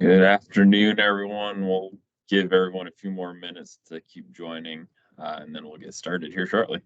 Good afternoon, everyone. We'll give everyone a few more minutes to keep joining, and then we'll get started here shortly.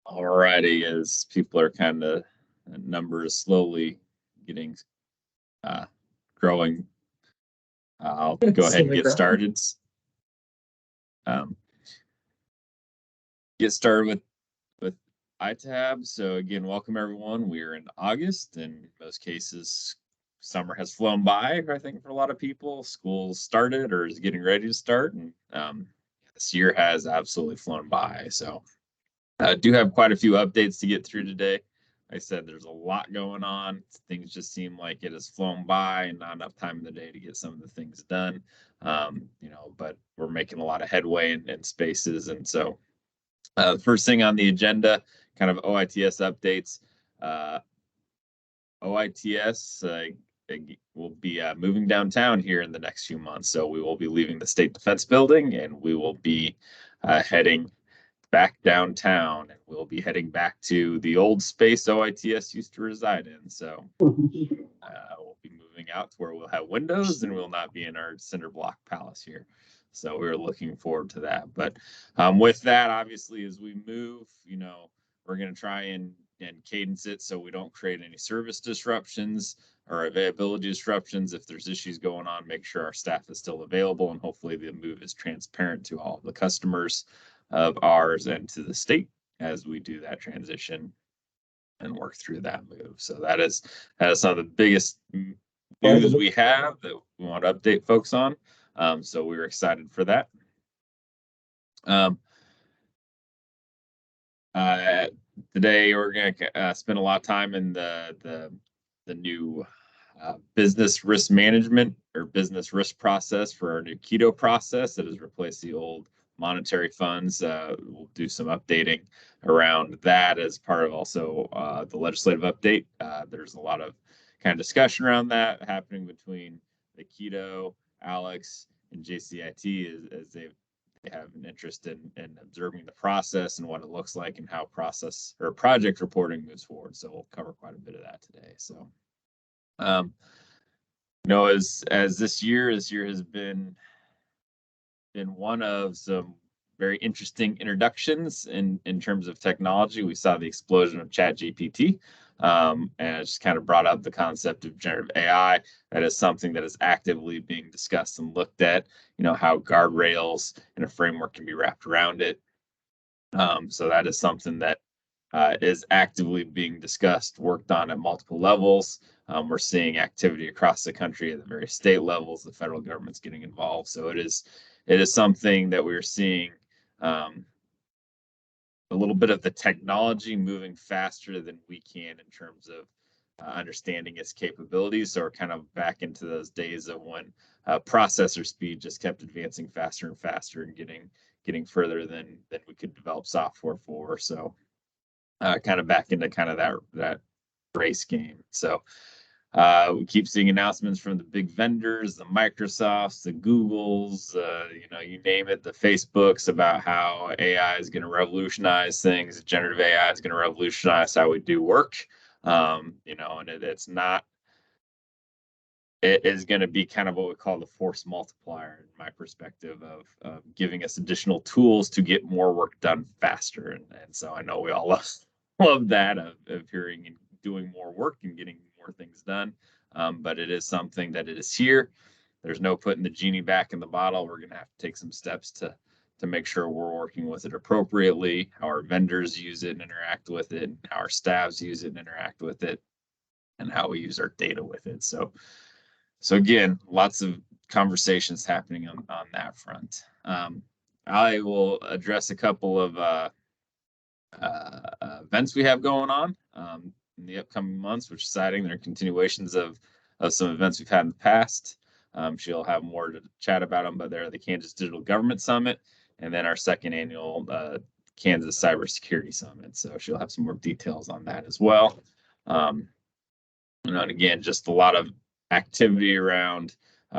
Alrighty, as people are kind of numbers slowly getting growing, I'll go ahead and get started. Um, get started with ITAB. So again, welcome everyone. We are in August, and in most cases, summer has flown by. I think for a lot of people, school started or is getting ready to start, and this year has absolutely flown by. So I do have quite a few updates to get through today. Like I said, there's a lot going on. Things just seem like it has flown by and not enough time in the day to get some of the things done. But we're making a lot of headway in spaces. And so the first thing on the agenda, kind of OITS updates. Uh, OITS will be moving downtown here in the next few months. So we will be leaving the State Defense Building and we will be heading back downtown, and we'll be heading back to the old space OITS used to reside in. So we'll be moving out to where we'll have windows and we'll not be in our cinder block palace here. So we're looking forward to that. But with that, obviously, as we move, we're going to try and cadence it so we don't create any service disruptions or availability disruptions. If there's issues going on, make sure our staff is still available, and hopefully the move is transparent to all the customers of ours and to the state as we do that transition and work through that move. So that is some of the biggest news we have that we want to update folks on. So we were excited for that. Today we're going to spend a lot of time in the new business risk management or business risk process for our new keto process that has replaced the old monetary funds. We'll do some updating around that as part of also the legislative update. There's a lot of kind of discussion around that happening between the keto, Alex, and JCIT as they have an interest in observing the process and what it looks like and how process or project reporting moves forward. So we'll cover quite a bit of that today. So, as this year has been one of some very interesting introductions in terms of technology. We saw the explosion of ChatGPT, and it just kind of brought up the concept of generative AI. That is something that is actively being discussed and looked at. How guardrails and a framework can be wrapped around it. So that is something that is actively being discussed, worked on at multiple levels. We're seeing activity across the country at the various state levels. The federal government's getting involved. So it is something that we're seeing a little bit of the technology moving faster than we can in terms of understanding its capabilities. So we're kind of back into those days of when processor speed just kept advancing faster and faster and getting further than we could develop software for. So kind of back into kind of that race game. So we keep seeing announcements from the big vendors, the Microsofts, the Googles, you name it, the Facebooks, about how AI is going to revolutionize things. Generative AI is going to revolutionize how we do work. And it is going to be kind of what we call the force multiplier, in my perspective, of giving us additional tools to get more work done faster. And so I know we all love that of hearing and doing more work and getting more things done. But it is something that it is here. There's no putting the genie back in the bottle. We're going to have to take some steps to make sure we're working with it appropriately, how our vendors use it and interact with it, how our staffs use it and interact with it, and how we use our data with it. So again, lots of conversations happening on that front. I will address a couple of events we have going on in the upcoming months, which is exciting. They're continuations of some events we've had in the past. She'll have more to chat about them, but they're the Kansas Digital Government Summit and then our second annual Kansas Cybersecurity Summit. So she'll have some more details on that as well. And again, just a lot of activity around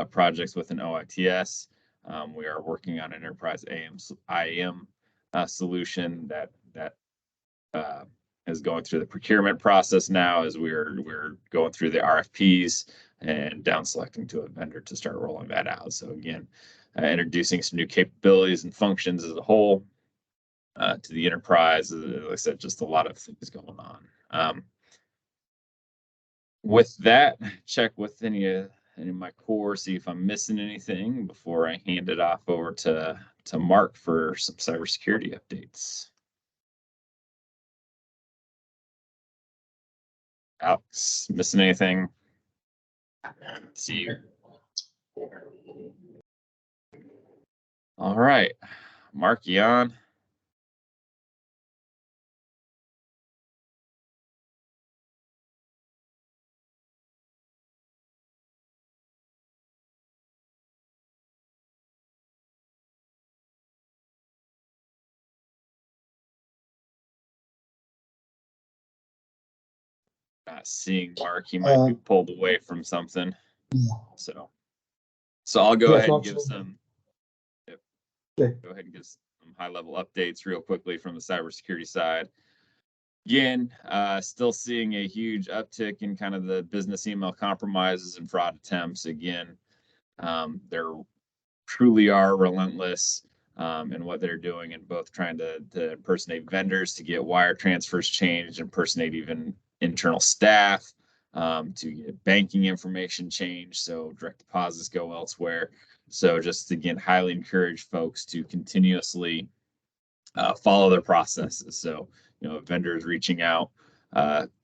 projects with an OITS. We are working on an enterprise IAM solution that is going through the procurement process now, as we're going through the RFPs and down selecting to a vendor to start rolling that out. So again, introducing some new capabilities and functions as a whole to the enterprise. Like I said, just a lot of things going on. With that, check with any of my core, see if I'm missing anything before I hand it off over to Mark for some cybersecurity updates. Alex, missing anything? See you. All right, Mark, you on? Not seeing Mark. He might be pulled away from something. So I'll go ahead and give some. Go ahead and give some high-level updates real quickly from the cybersecurity side. Again, still seeing a huge uptick in kind of the business email compromises and fraud attempts. Again, there truly are relentless in what they're doing, and both trying to impersonate vendors to get wire transfers changed, impersonate even internal staff to get banking information changed, so direct deposits go elsewhere. So just again, highly encourage folks to continuously follow their processes. So vendors reaching out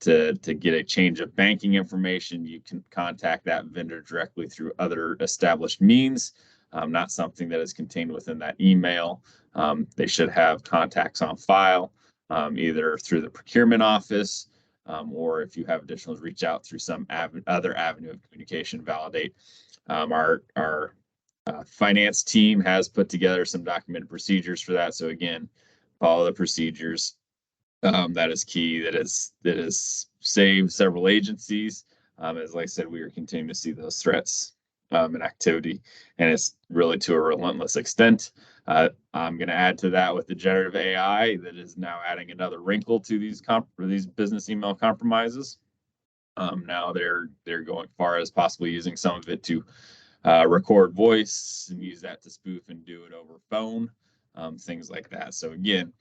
to get a change of banking information, you can contact that vendor directly through other established means. Not something that is contained within that email. They should have contacts on file, either through the procurement office, or if you have additional, reach out through some other avenue of communication, validate. Our finance team has put together some documented procedures for that. So again, follow the procedures. That is key. That is saved several agencies. As like I said, we are continuing to see those threats and activity, and it's really to a relentless extent. I'm going to add to that with the generative AI that is now adding another wrinkle to these business email compromises. Now they're going far as possibly using some of it to record voice and use that to spoof and do it over phone, things like that. So again,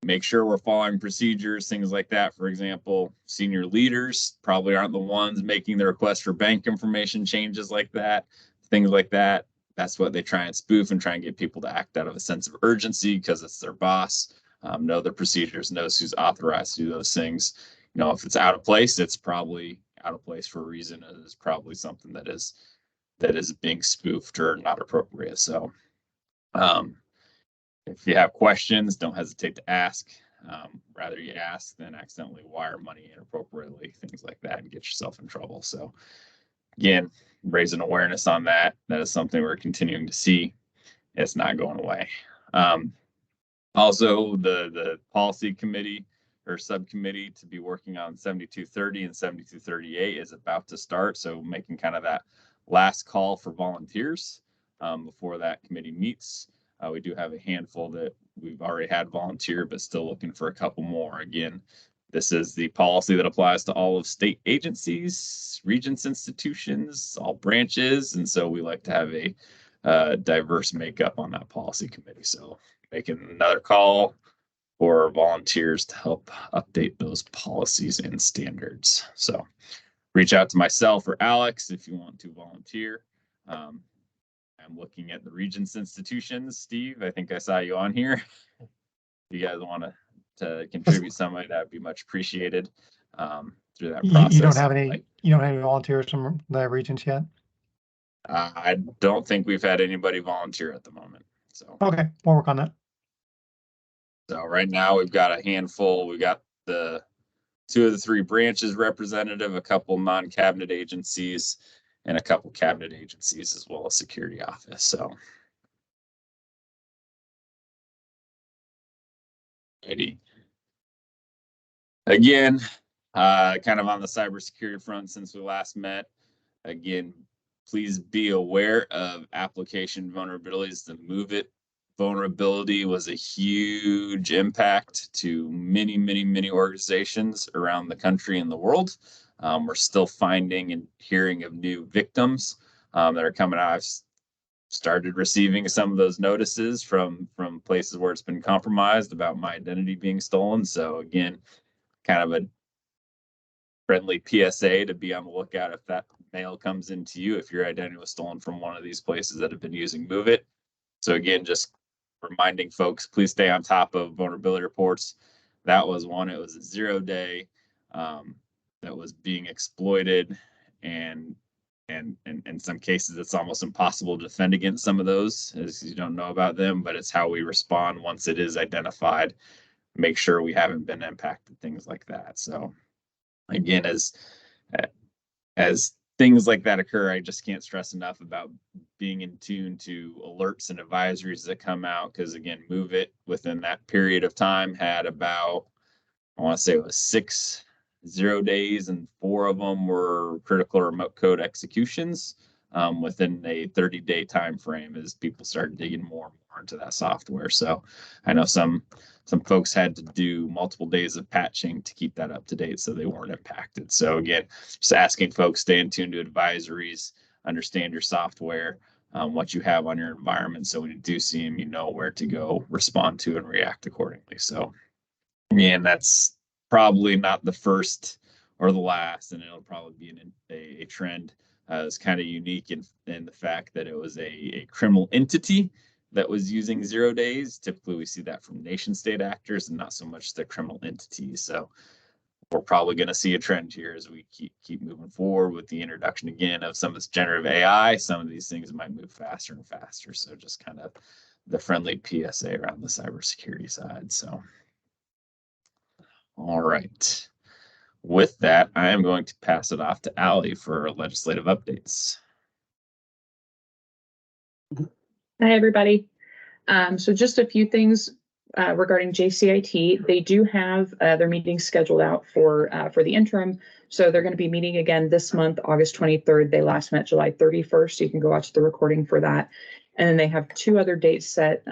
make sure we're following procedures, things like that. For example, senior leaders probably aren't the ones making the request for bank information changes like that, things like that. That's what they try and spoof and try and get people to act out of a sense of urgency because it's their boss, know the procedures, knows who's authorized to do those things. If it's out of place, it's probably out of place for a reason. It is probably something that is being spoofed or not appropriate. So if you have questions, don't hesitate to ask. Rather you ask than accidentally wire money inappropriately, things like that, and get yourself in trouble. So again, raising awareness on that. That is something we're continuing to see. It's not going away. Also, the policy committee or subcommittee to be working on 7230 and 7238 is about to start. So making kind of that last call for volunteers before that committee meets. We do have a handful that we've already had volunteer, but still looking for a couple more. Again, this is the policy that applies to all of state agencies, regents, institutions, all branches. And so we like to have a diverse makeup on that policy committee. So making another call for volunteers to help update those policies and standards. So reach out to myself or Alex if you want to volunteer. I'm looking at the Regents institutions. Steve, I think I saw you on here. If you guys want to contribute somebody, that would be much appreciated through that process. You don't have any volunteers from the Regents yet? I don't think we've had anybody volunteer at the moment. So okay, we'll work on that. So right now we've got a handful. We've got the 2 of the 3 branches representative, a couple non-cabinet agencies, and a couple cabinet agencies, as well as security office. So again, kind of on the cybersecurity front since we last met. Again, please be aware of application vulnerabilities. The MOVE-IT vulnerability was a huge impact to many organizations around the country and the world. We're still finding and hearing of new victims that are coming out. I've started receiving some of those notices from places where it's been compromised about my identity being stolen. So again, kind of a friendly PSA to be on the lookout if that mail comes into you, if your identity was stolen from one of these places that have been using MOVE-IT. So again, just reminding folks, please stay on top of vulnerability reports. That was one. It was a 0-day that was being exploited, and in some cases, it's almost impossible to defend against some of those, as you don't know about them. But it's how we respond once it is identified. Make sure we haven't been impacted, things like that. So again, as things like that occur, I just can't stress enough about being in tune to alerts and advisories that come out. Because again, MOVE-IT within that period of time had about, I want to say it was 6 0 days, and 4 of them were critical remote code executions within a 30-day time frame as people started digging more and more into that software. So I know some folks had to do multiple days of patching to keep that up to date so they weren't impacted. So again, just asking folks, stay in tune to advisories, understand your software, what you have on your environment, so when you do see them, you know where to go, respond to, and react accordingly. So again, that's probably not the first or the last, and it'll probably be a trend. It's kind of unique in the fact that it was a criminal entity that was using 0 days. Typically, we see that from nation state actors and not so much the criminal entities. So we're probably going to see a trend here as we keep moving forward with the introduction again of some of this generative AI. Some of these things might move faster and faster. So just kind of the friendly PSA around the cybersecurity side. So, all right. With that, I am going to pass it off to Allie for legislative updates. Hi, everybody. So just a few things regarding JCIT. They do have their meetings scheduled out for the interim. So they're going to be meeting again this month, August 23rd. They last met July 31st. So you can go watch the recording for that. And then they have 2 other dates set,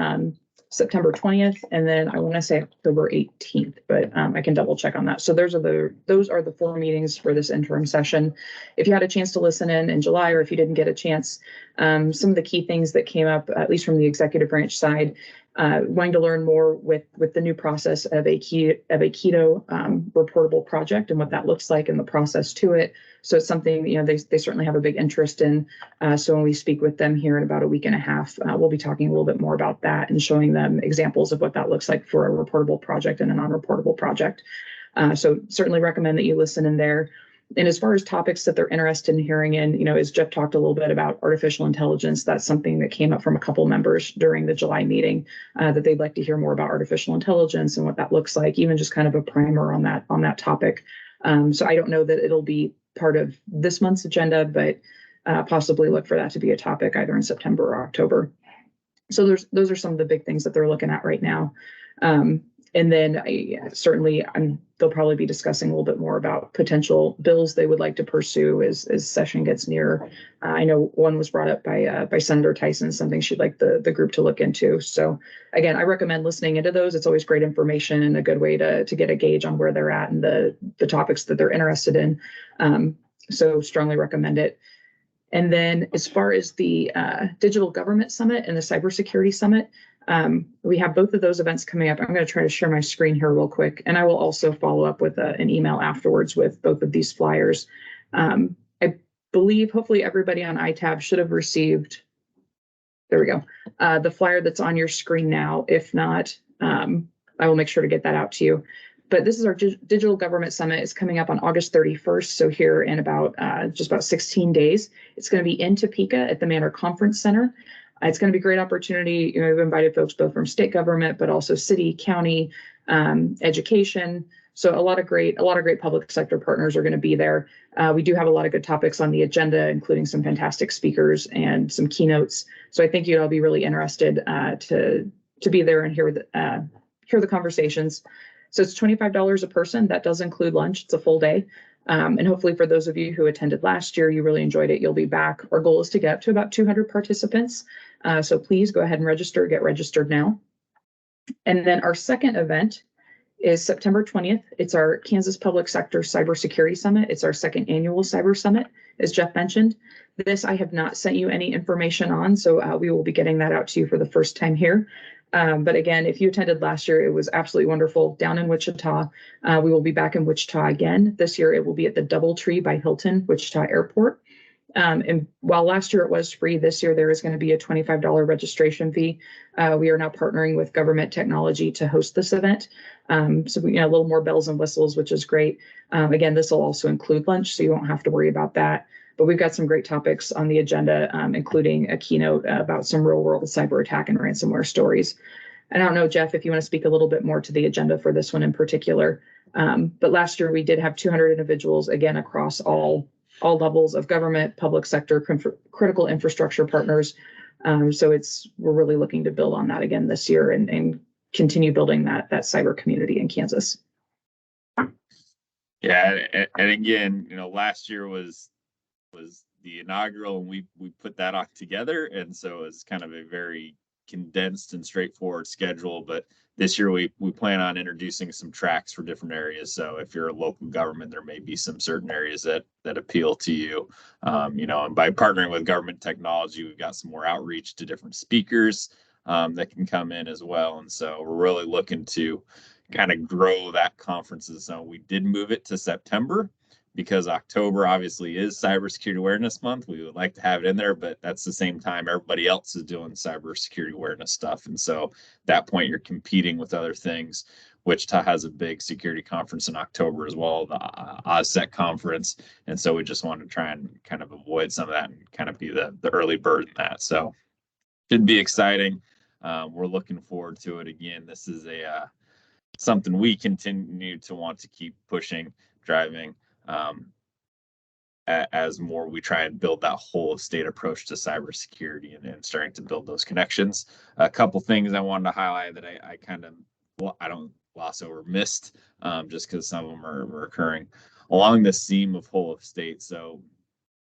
September 20th, and then I want to say October 18th, but I can double check on that. So those are the 4 meetings for this interim session. If you had a chance to listen in July, or if you didn't get a chance, some of the key things that came up, at least from the executive branch side, wanting to learn more with the new process of a keto reportable project and what that looks like and the process to it. So it's something, they certainly have a big interest in. So when we speak with them here in about a week and a half, we'll be talking a little bit more about that and showing them examples of what that looks like for a reportable project and a non-reportable project. So certainly recommend that you listen in there. And as far as topics that they're interested in hearing in, as Jeff talked a little bit about artificial intelligence, that's something that came up from a couple members during the July meeting, that they'd like to hear more about artificial intelligence and what that looks like, even just kind of a primer on that topic. So I don't know that it'll be part of this month's agenda, but possibly look for that to be a topic either in September or October. So those are some of the big things that they're looking at right now. And then they'll probably be discussing a little bit more about potential bills they would like to pursue as session gets near. I know one was brought up by Senator Tyson, something she'd like the group to look into. So again, I recommend listening into those. It's always great information and a good way to get a gauge on where they're at and the topics that they're interested in. So strongly recommend it. And then as far as the Digital Government Summit and the Cybersecurity Summit, we have both of those events coming up. I'm going to try to share my screen here real quick, and I will also follow up with an email afterwards with both of these flyers. I believe hopefully everybody on ITAB should have received, there we go, the flyer that's on your screen now. If not, I will make sure to get that out to you. But this is our Digital Government Summit. It's coming up on August 31st, so here in just about 16 days. It's going to be in Topeka at the Manor Conference Center. It's going to be a great opportunity. We've invited folks both from state government, but also city, county, education. So a lot of great public sector partners are going to be there. We do have a lot of good topics on the agenda, including some fantastic speakers and some keynotes. So I think you'd all be really interested to be there and hear the conversations. So it's $25 a person. That does include lunch. It's a full day. And hopefully for those of you who attended last year, you really enjoyed it. You'll be back. Our goal is to get up to about 200 participants. So please go ahead and register. Get registered now. And then our second event is September 20th. It's our Kansas Public Sector Cybersecurity Summit. It's our second annual Cyber Summit, as Jeff mentioned. This I have not sent you any information on, so we will be getting that out to you for the first time here. But again, if you attended last year, it was absolutely wonderful down in Wichita. We will be back in Wichita again. This year, it will be at the DoubleTree by Hilton, Wichita Airport. And while last year it was free, this year there is going to be a $25 registration fee. We are now partnering with Government Technology to host this event. So we a little more bells and whistles, which is great. Again, this will also include lunch, so you won't have to worry about that. But we've got some great topics on the agenda, including a keynote about some real world cyber attack and ransomware stories. And I don't know, Jeff, if you want to speak a little bit more to the agenda for this one in particular. But last year we did have 200 individuals, again, across all levels of government, public sector, critical infrastructure partners. So we're really looking to build on that again this year and continue building that cyber community in Kansas. Yeah, and again, last year was the inaugural, and we put that on together, and so it's kind of a very condensed and straightforward schedule. But this year we plan on introducing some tracks for different areas. So if you're a local government, there may be some certain areas that appeal to you. And by partnering with Government Technology, we've got some more outreach to different speakers that can come in as well. And so we're really looking to kind of grow that conference. So we did move it to September, because October obviously is Cybersecurity Awareness Month. We would like to have it in there, but that's the same time everybody else is doing cybersecurity awareness stuff. And so at that point, you're competing with other things. Wichita has a big security conference in October as well, the OSSEC conference. And so we just want to try and kind of avoid some of that and kind of be the early bird in that. So should be exciting. We're looking forward to it. Again, this is something we continue to want to keep pushing, driving. As more we try and build that whole state approach to cybersecurity and starting to build those connections. A couple things I wanted to highlight that I don't gloss over, missed, just because some of them are recurring along this theme of whole of state. So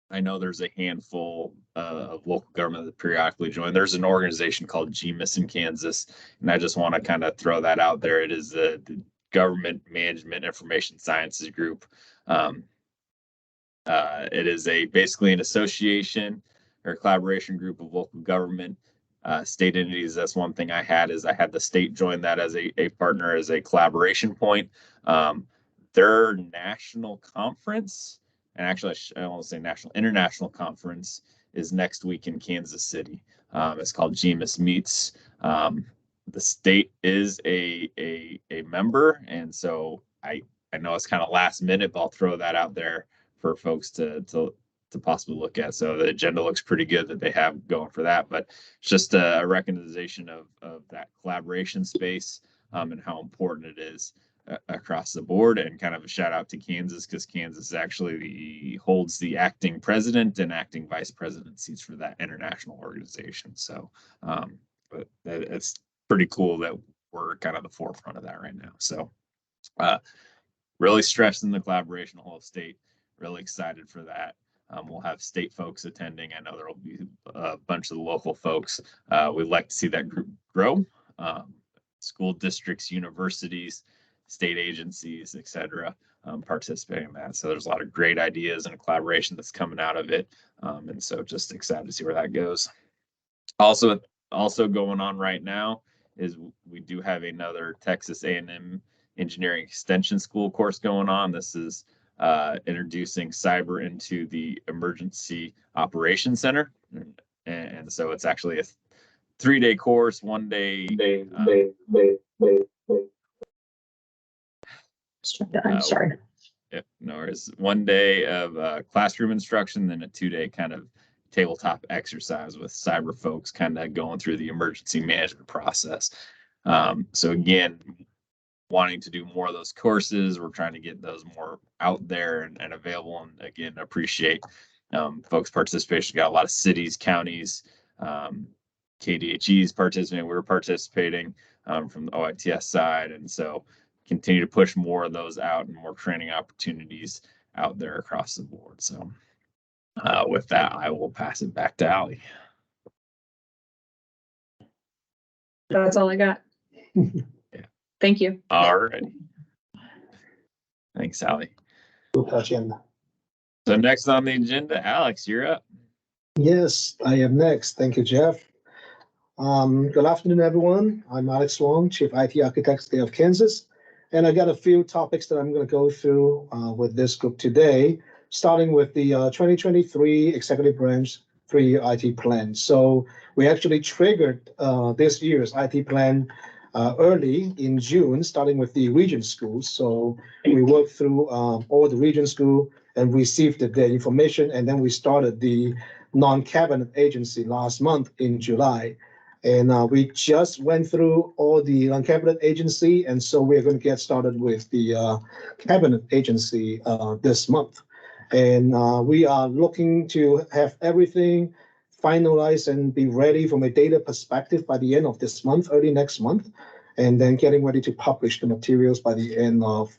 I know there's a handful of local government that periodically join. There's an organization called GMIS in Kansas, and I just want to kind of throw that out there. It is the Government Management Information Sciences Group. It is basically an association or collaboration group of local government state entities. That's one thing I had the state join that as a partner, as a collaboration point. Their national conference, and actually I don't want to say international conference, is next week in Kansas City. It's called GMIS Meets. The state is a member, and so I know it's kind of last minute, but I'll throw that out there folks to possibly look at. So the agenda looks pretty good that they have going for that, but it's just a recognition of that collaboration space and how important it is across the board, and kind of a shout out to Kansas, because Kansas actually holds the acting president and acting vice president seats for that international organization. So but it's pretty cool that we're kind of the forefront of that right now. So really stressing the collaboration, the whole state, really excited for that. We'll have state folks attending. I know there will be a bunch of the local folks. We'd like to see that group grow. School districts, universities, state agencies, etc., participating in that. So there's a lot of great ideas and collaboration that's coming out of it. And so just excited to see where that goes. Also going on right now is we do have another Texas A&M Engineering Extension School course going on. This is introducing cyber into the Emergency Operations Center. And so it's actually a 3-day course, 1 day. I'm sorry. Yeah, no worries. 1 day of classroom instruction, then a 2-day kind of tabletop exercise with cyber folks kind of going through the emergency management process. So again, wanting to do more of those courses, we're trying to get those more out there and available, and again, appreciate folks' participation. Got a lot of cities, counties, KDHE's participating. We're participating from the OITS side, and so continue to push more of those out and more training opportunities out there across the board. So with that, I will pass it back to Allie. That's all I got. Yeah. Thank you. All righty. Thanks, Allie. So next on the agenda, Alex, you're up. Yes, I am next. Thank you, Jeff. Good afternoon, everyone. I'm Alex Wong, Chief IT Architect, State of Kansas. And I got a few topics that I'm going to go through with this group today, starting with the 2023 Executive Branch 3-year IT plan. So we actually triggered this year's IT plan early in June, starting with the region schools. So we worked through all the region school and received their information, and then we started the non-cabinet agency last month in July. And we just went through all the non-cabinet agency, and so we're going to get started with the cabinet agency this month. And we are looking to have everything finalized and be ready from a data perspective by the end of this month, early next month, and then getting ready to publish the materials by the end of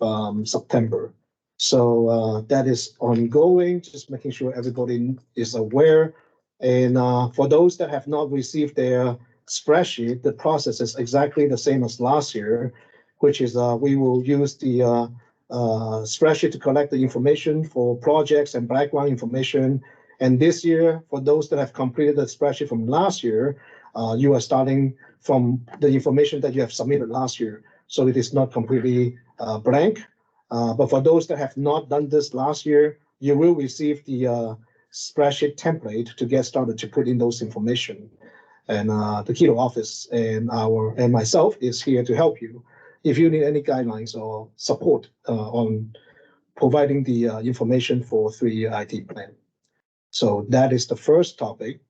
September. So that is ongoing, just making sure everybody is aware. And for those that have not received their spreadsheet, the process is exactly the same as last year, which is we will use the spreadsheet to collect the information for projects and background information. And this year, for those that have completed the spreadsheet from last year, you are starting from the information that you have submitted last year. So it is not completely blank. But for those that have not done this last year, you will receive the spreadsheet template to get started to put in those information. And the Keto office and myself is here to help you if you need any guidelines or support on providing the information for 3-year IT plan. So that is the first topic.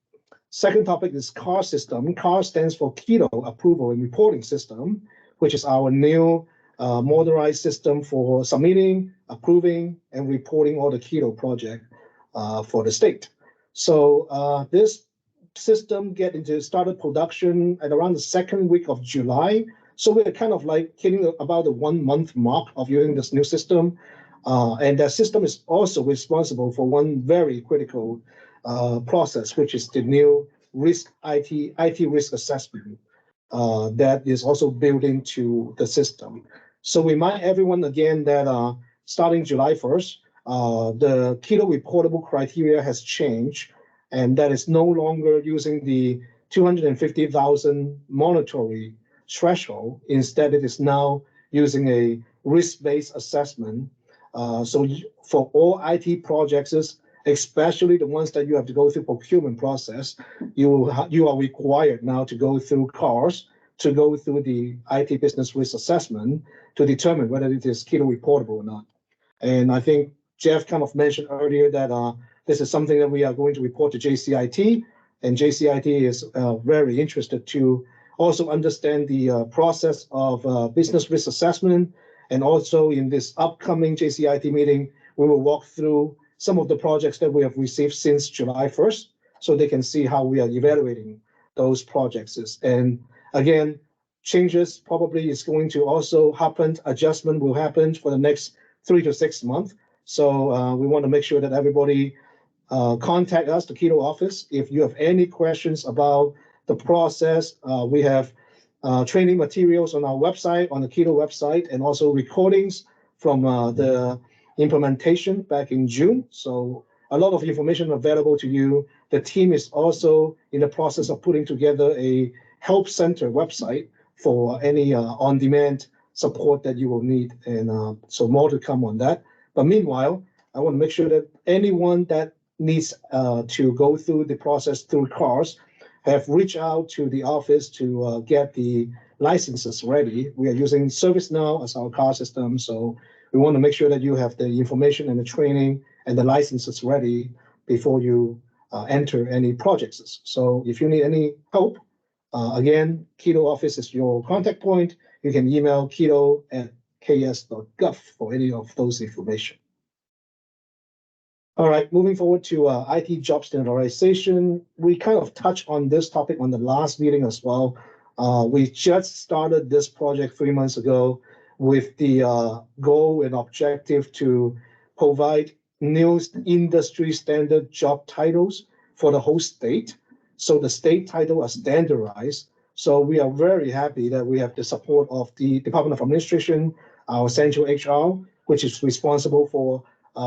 Second topic is CAR system. CAR stands for Keto Approval and Reporting System, which is our new modernized system for submitting, approving, and reporting all the Keto project for the state. So this system get into started production at around the second week of July. So we're kind of like hitting about the 1 month mark of using this new system. And that system is also responsible for one very critical process, which is the new IT risk assessment that is also built into the system. So remind everyone again that starting July 1st, the Keto reportable criteria has changed, and that is no longer using the 250,000 monetary threshold. Instead, it is now using a risk-based assessment. So for all IT projects, especially the ones that you have to go through procurement process, you are required now to go through CARS, to go through the IT business risk assessment to determine whether it is Keto reportable or not. And I think Jeff kind of mentioned earlier that this is something that we are going to report to JCIT, and JCIT is very interested to also understand the process of business risk assessment. And also in this upcoming JCIT meeting, we will walk through some of the projects that we have received since July 1st, so they can see how we are evaluating those projects. And again, changes probably is going to also happen, adjustment will happen for the next 3 to 6 months. So we want to make sure that everybody contact us, the Keto office. If you have any questions about the process, we have training materials on our website, on the Keto website, and also recordings from the implementation back in June. So a lot of information available to you. The team is also in the process of putting together a help center website for any on-demand support that you will need. And so more to come on that. But meanwhile, I want to make sure that anyone that needs to go through the process through CARS have reached out to the office to get the licenses ready. We are using ServiceNow as our CARS system. So we want to make sure that you have the information and the training and the licenses ready before you enter any projects. So if you need any help, again, Keto office is your contact point. You can email keto@ks.gov for any of those information. All right, moving forward to IT job standardization. We kind of touched on this topic on the last meeting as well. We just started this project 3 months ago with the goal and objective to provide new industry standard job titles for the whole state. So the state title are standardized. So we are very happy that we have the support of the Department of Administration, our central HR, which is responsible for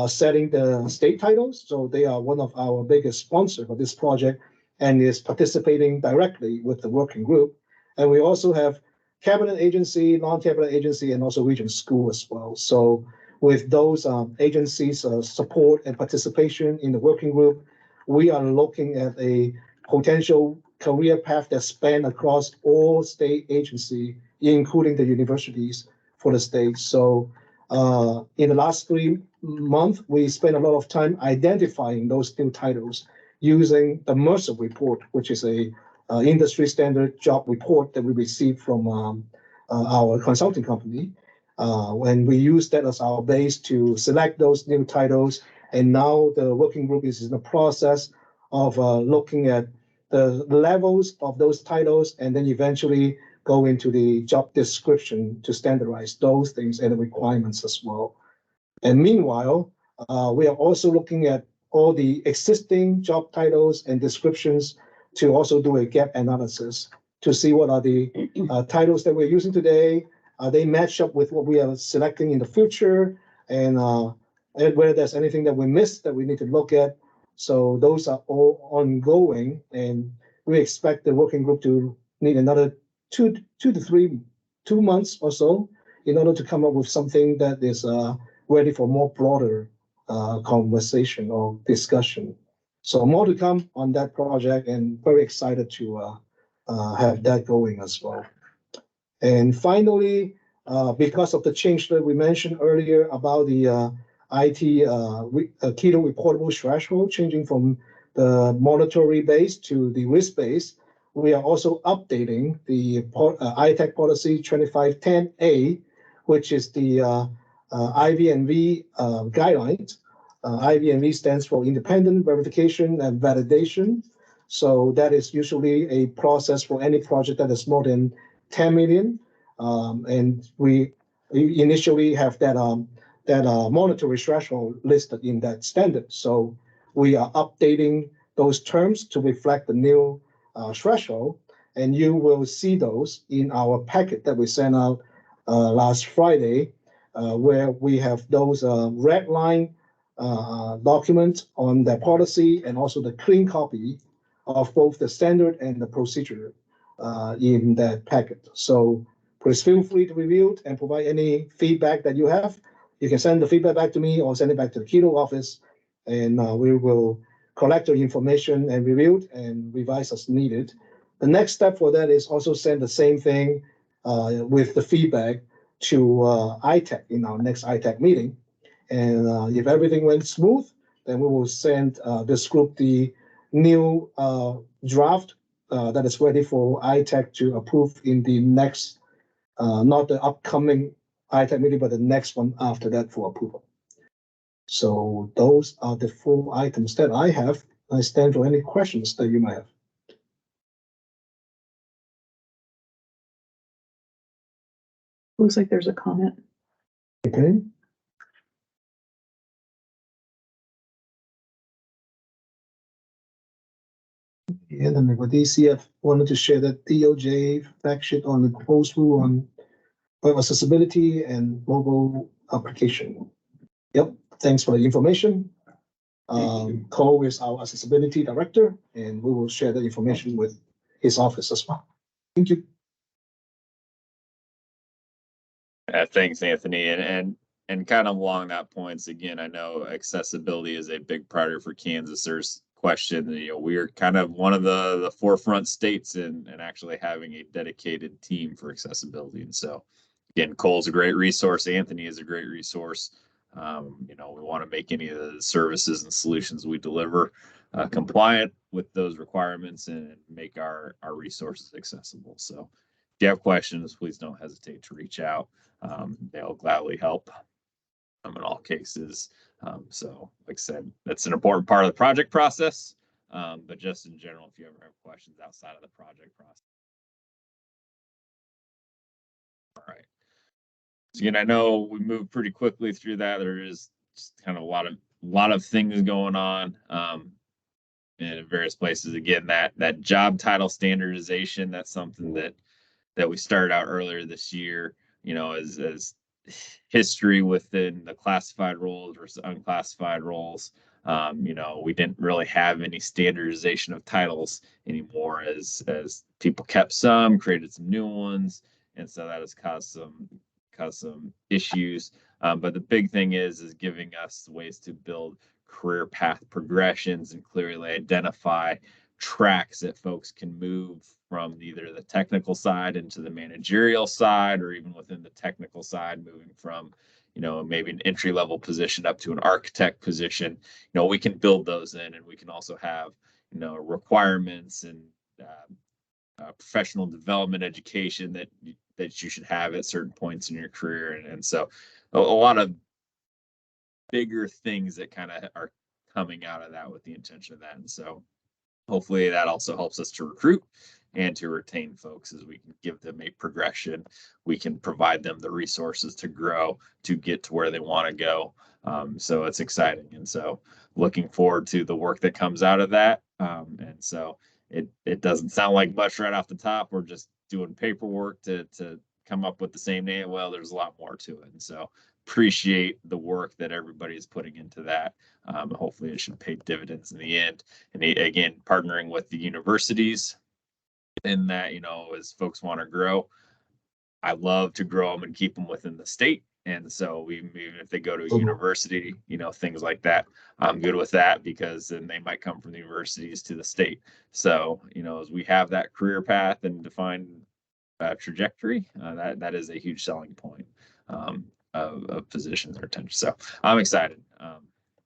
setting the state titles. So they are one of our biggest sponsors for this project and is participating directly with the working group. And we also have cabinet agency, non-cabinet agency, and also region school as well. So with those agencies' support and participation in the working group, we are looking at a potential career path that span across all state agencies, including the universities for the state. So in the last 3 months, we spent a lot of time identifying those new titles using the Mercer report, which is a industry standard job report that we received from our consulting company. When we use that as our base to select those new titles, and now the working group is in the process of looking at the levels of those titles, and then eventually go into the job description to standardize those things and the requirements as well. And meanwhile, we are also looking at all the existing job titles and descriptions to also do a gap analysis to see what are the titles that we're using today. They match up with what we are selecting in the future, and whether there's anything that we missed that we need to look at. So those are all ongoing, and we expect the working group to need another 2 to 2 months or so in order to come up with something that is ready for more broader conversation or discussion. So more to come on that project, and very excited to have that going as well. And finally, because of the change that we mentioned earlier about the IT Keto reportable threshold changing from the monetary base to the risk base, we are also updating the ITAB policy 2510A, which is the IVNV guidelines. IVNV stands for Independent Verification and Validation. So that is usually a process for any project that is more than 10 million. And we initially have that monetary threshold listed in that standard. So we are updating those terms to reflect the new threshold, and you will see those in our packet that we sent out last Friday, where we have those red line documents on the policy and also the clean copy of both the standard and the procedure in that packet. So please feel free to review it and provide any feedback that you have. You can send the feedback back to me or send it back to the Keto office, and we will collect the information and review it and revise as needed. The next step for that is also send the same thing with the feedback to ITAB in our next ITAB meeting. And if everything went smooth, then we will send this group the new draft that is ready for ITAB to approve in the next, not the upcoming ITAB meeting, but the next one after that for approval. So those are the 4 items that I have. I stand for any questions that you might have. Looks like there's a comment. Okay. And then the DCF wanted to share that DOJ fact sheet on the proposed rule on web accessibility and mobile application. Yep, thanks for the information. Cole is our accessibility director, and we will share the information with his office as well. Thank you. Thanks, Anthony. And kind of along that points, again, I know accessibility is a big priority for Kansas. There's question, we're kind of one of the forefront states in actually having a dedicated team for accessibility. And so, again, Cole's a great resource. Anthony is a great resource. We want to make any of the services and solutions we deliver compliant with those requirements and make our resources accessible. So if you have questions, please don't hesitate to reach out. They'll gladly help in all cases. So like I said, that's an important part of the project process. But just in general, if you ever have questions outside of the project process. All right. So again, I know we moved pretty quickly through that. There is just kind of a lot of things going on in various places. Again, that job title standardization, that's something that we started out earlier this year, as history within the classified roles versus unclassified roles. We didn't really have any standardization of titles anymore as people kept some, created some new ones. And so that has caused some issues. But the big thing is giving us ways to build career path progressions and clearly identify tracks that folks can move from either the technical side into the managerial side, or even within the technical side, moving from, maybe an entry-level position up to an architect position. We can build those in, and we can also have, requirements and professional development education that you should have at certain points in your career. And so a lot of bigger things that kind of are coming out of that with the intention of that. And so hopefully that also helps us to recruit and to retain folks as we can give them a progression. We can provide them the resources to grow, to get to where they want to go. So it's exciting. And so looking forward to the work that comes out of that. And so it doesn't sound like much right off the top. We're just doing paperwork to come up with the same name. Well, there's a lot more to it. And so appreciate the work that everybody is putting into that. Hopefully it should pay dividends in the end. And again, partnering with the universities in that, as folks want to grow, I love to grow them and keep them within the state. And so even if they go to a university, things like that, I'm good with that, because then they might come from the universities to the state. So, as we have that career path and defined trajectory, that is a huge selling point of positions or attention. So I'm excited.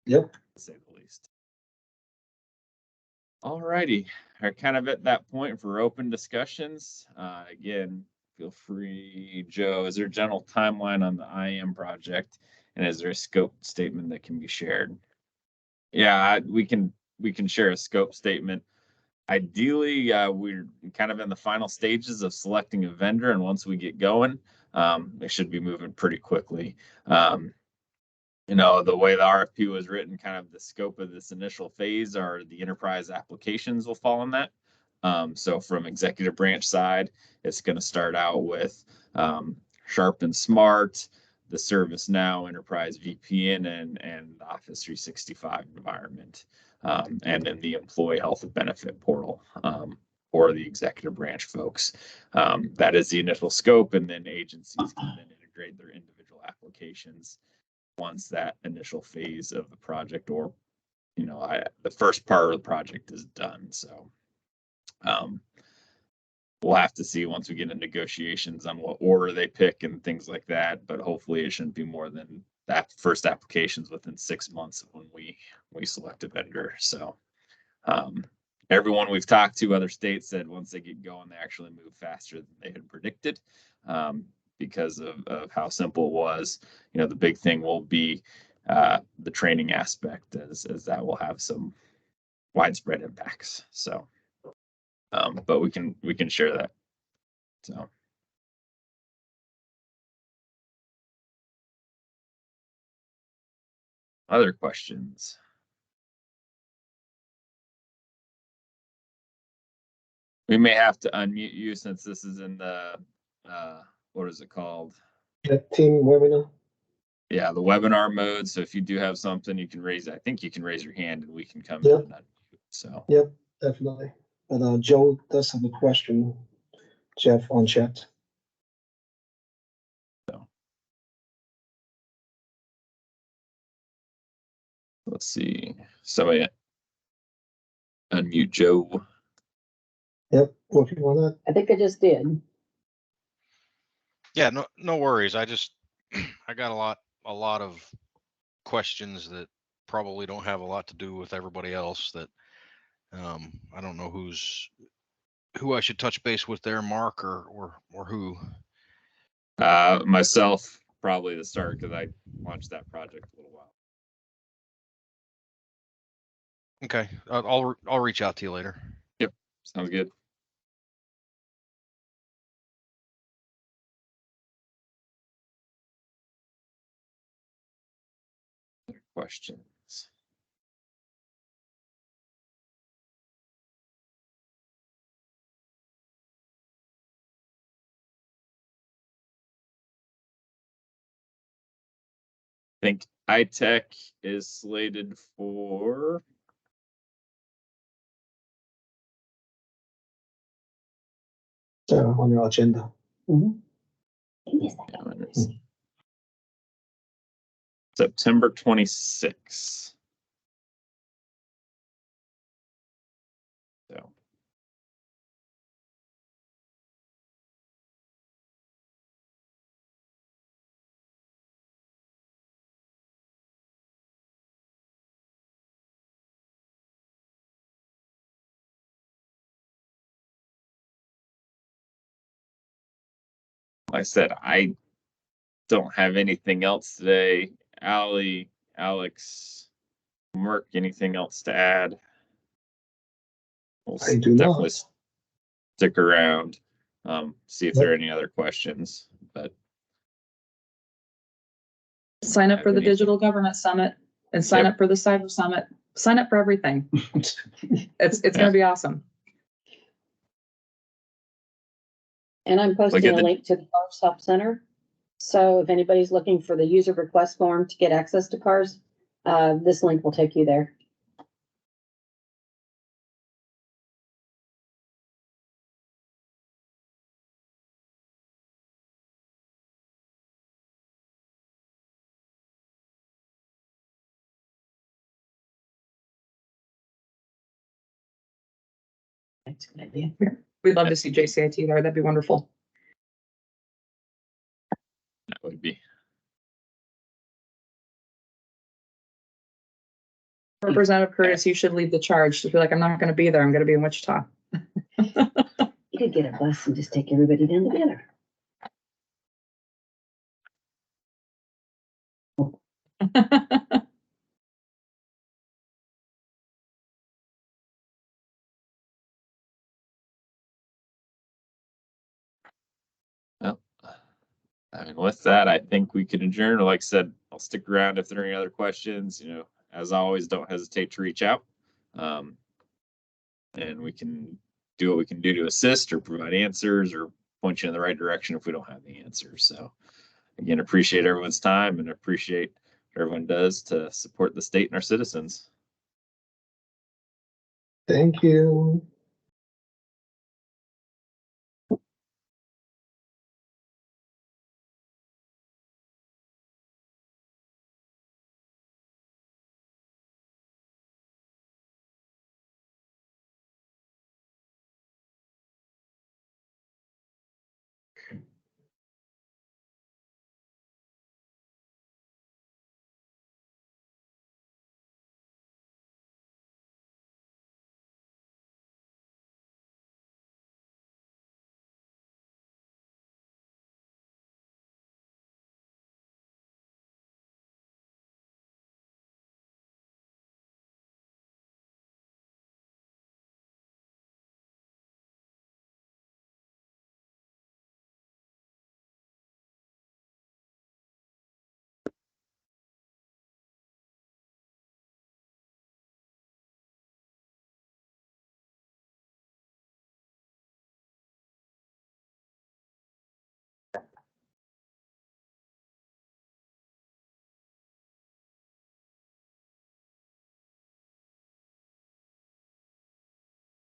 Yep. To say the least. All righty. We're kind of at that point for open discussions. Again, feel free, Joe. Is there a general timeline on the IAM project, and is there a scope statement that can be shared? Yeah, we can share a scope statement. Ideally, we're kind of in the final stages of selecting a vendor, and once we get going, it should be moving pretty quickly. The way the RFP was written, kind of the scope of this initial phase are the enterprise applications will fall in that. So from executive branch side, it's going to start out with Sharp and Smart, the ServiceNow Enterprise VPN, and Office 365 environment, and then the employee health and benefit portal for the executive branch folks. That is the initial scope, and then agencies can then integrate their individual applications once that initial phase of the project, or the first part of the project is done. So we'll have to see once we get into negotiations on what order they pick and things like that. But hopefully it shouldn't be more than that first applications within 6 months of when we select a vendor. So everyone we've talked to, other states said once they get going, they actually move faster than they had predicted because of how simple it was. You know, the big thing will be the training aspect as that will have some widespread impacts. So, but we can share that. So. Other questions? We may have to unmute you since this is in the, what is it called? Yeah, team webinar. Yeah, the webinar mode. So if you do have something, you can raise, I think you can raise your hand and we can come Yep. in and unmute. So. Yep, definitely. But Joe does have a question, Jeff, on chat. So. Let's see. Somebody unmute Joe. Yep, working on that. I think I just did. Yeah, no worries. I just I got a lot of questions that probably don't have a lot to do with everybody else that I don't know who I should touch base with there, Mark or who. Myself, probably the start because I launched that project a little while. Okay, I'll reach out to you later. Yep, sounds good. Other questions? I think ITAB is slated for On your agenda. September 26th. So. Like I said, I don't have anything else today. Allie, Alex, Mark, anything else to add? We'll I do definitely not. stick around, see if there are any other questions. But Sign up for the Anything? Digital Government Summit and sign Yep. up for the Cyber Summit. Sign up for everything. It's Yeah. going to be awesome. And I'm posting at a the- link to the Cars Help Center. So if anybody's looking for the user request form to get access to cars, this link will take you there. That's a good idea. We'd love to see JCIT there. That'd be wonderful. that would be Representative Curtis, you should lead the charge. Just be like, I'm not going to be there. I'm going to be in Wichita. You could get a bus and just take everybody down together. well. I mean, with that, I think we can adjourn. Like I said, I'll stick around if there are any other questions. You know, as always, don't hesitate to reach out, and we can do what we can do to assist or provide answers or point you in the right direction if we don't have the answers. So, again, appreciate everyone's time and appreciate what everyone does to support the state and our citizens. Thank you.